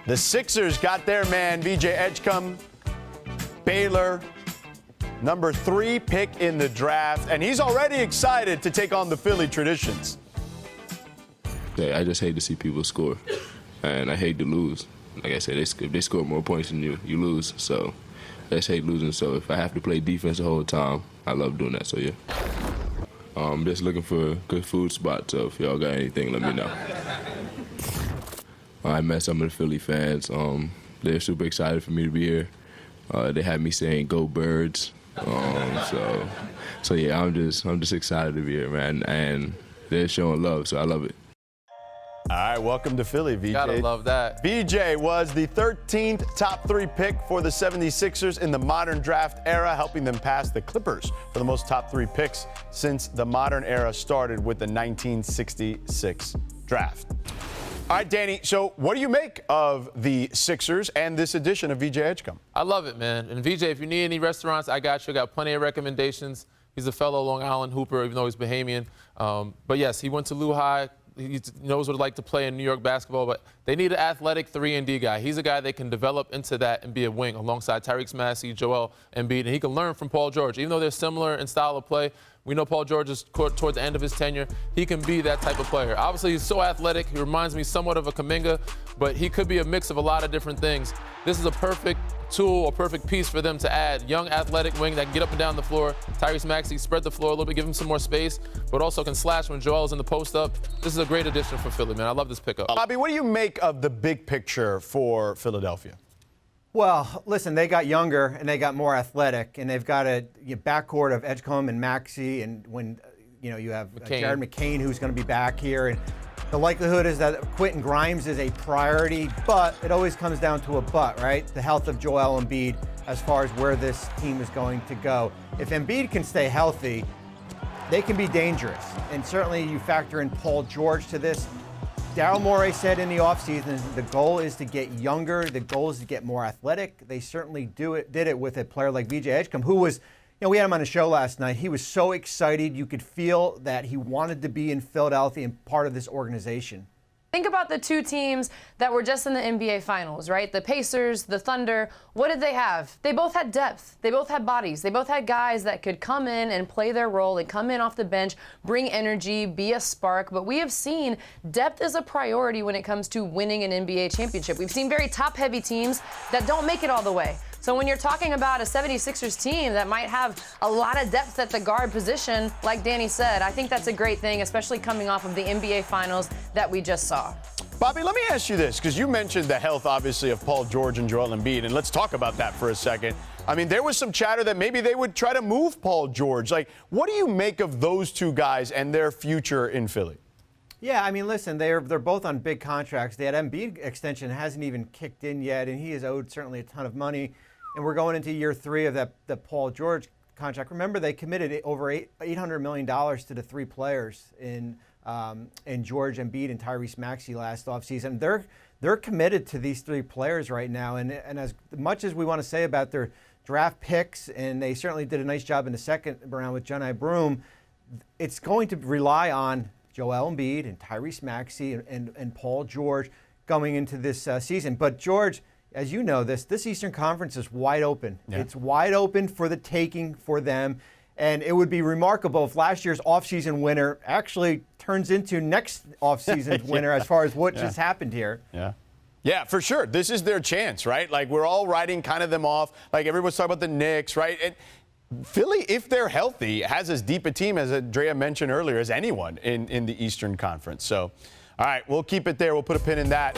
The Sixers got their man, VJ Edgecombe, Baylor, number 3 pick in the draft, and he's already excited to take on the Philly Traditions. Yeah, I just hate to see people score, and I hate to lose. Like I said, if they score more points than you, you lose. So I just hate losing. So if I have to play defense the whole time, I love doing that. So yeah. Just looking for a good food spot. So if y'all got anything, let me know. I met some of the Philly fans. They're super excited for me to be here. They had me saying "Go Birds." So yeah, I'm just excited to be here, man. And they're showing love, so I love it. All right, welcome to Philly, VJ. Gotta love that. VJ was the 13th top 3 pick for the 76ers in the modern draft era, helping them pass the Clippers for the most top 3 picks since the modern era started with the 1966 draft. All right, Danny, so what do you make of the Sixers and this edition of VJ Edgecombe? I love it, man. And VJ, if you need any restaurants, I got you. Got plenty of recommendations. He's a fellow Long Island hooper, even though he's Bahamian. But yes, he went to Lehigh. He knows what it's like to play in New York basketball, but they need an athletic 3-and-D guy. He's a guy they can develop into that and be a wing alongside Tyrese Maxey, Joel Embiid, and he can learn from Paul George. Even though they're similar in style of play, we know Paul George is toward the end of his tenure. He can be that type of player. Obviously, he's so athletic. He reminds me somewhat of a Kuminga, but he could be a mix of a lot of different things. This is a perfect tool, a perfect piece for them to add. Young, athletic wing that can get up and down the floor. Tyrese Maxey, spread the floor a little bit, give him some more space, but also can slash when Joel's in the post up. This is a great addition for Philly, man. I love this pickup. Bobby, what do you make of the big picture for Philadelphia? Well, listen, they got younger and they got more athletic, and they've got a backcourt of Edgecombe and Maxey, and when you have Jared McCain, who's going to be back here, and the likelihood is that Quentin Grimes is a priority, but it always comes down to a but, right? The health of Joel Embiid as far as where this team is going to go. If Embiid can stay healthy, they can be dangerous, and certainly you factor in Paul George to this. Daryl Morey said in the offseason the goal is to get younger, the goal is to get more athletic. They certainly did it with a player like VJ Edgecombe, who was, we had him on the show last night. He was so excited. You could feel that he wanted to be in Philadelphia and part of this organization. Think about the 2 teams that were just in the NBA Finals, right? The Pacers, the Thunder. What did they have? They both had depth. They both had bodies. They both had guys that could come in and play their role and come in off the bench, bring energy, be a spark. But we have seen depth is a priority when it comes to winning an NBA championship. We've seen very top-heavy teams that don't make it all the way. So when you're talking about a 76ers team that might have a lot of depth at the guard position, like Danny said, I think that's a great thing, especially coming off of the NBA Finals that we just saw. Bobby, let me ask you this, because you mentioned the health, obviously, of Paul George and Joel Embiid, and let's talk about that for a second. I mean, there was some chatter that maybe they would try to move Paul George. Like, what do you make of those 2 guys and their future in Philly? Yeah, I mean, listen, they're both on big contracts. That Embiid extension hasn't even kicked in yet, and he is owed certainly a ton of money. And we're going into year 3 of the Paul George contract. Remember, they committed over $800 million to the 3 players in George Embiid and Tyrese Maxey last offseason. They're committed to these 3 players right now. And as much as we want to say about their draft picks, and they certainly did a nice job in the second round with Johni Broome, it's going to rely on Joel Embiid and Tyrese Maxey and Paul George going into this season. But George, as you know, this Eastern Conference is wide open. Yeah. It's wide open for the taking for them. And it would be remarkable if last year's offseason winner actually turns into next offseason's winner as far as what just happened here. Yeah, for sure. This is their chance, right? Like, we're all writing kind of them off. Like, everyone's talking about the Knicks, right? And Philly, if they're healthy, has as deep a team, as Andrea mentioned earlier, as anyone in the Eastern Conference. So, all right, we'll keep it there. We'll put a pin in that.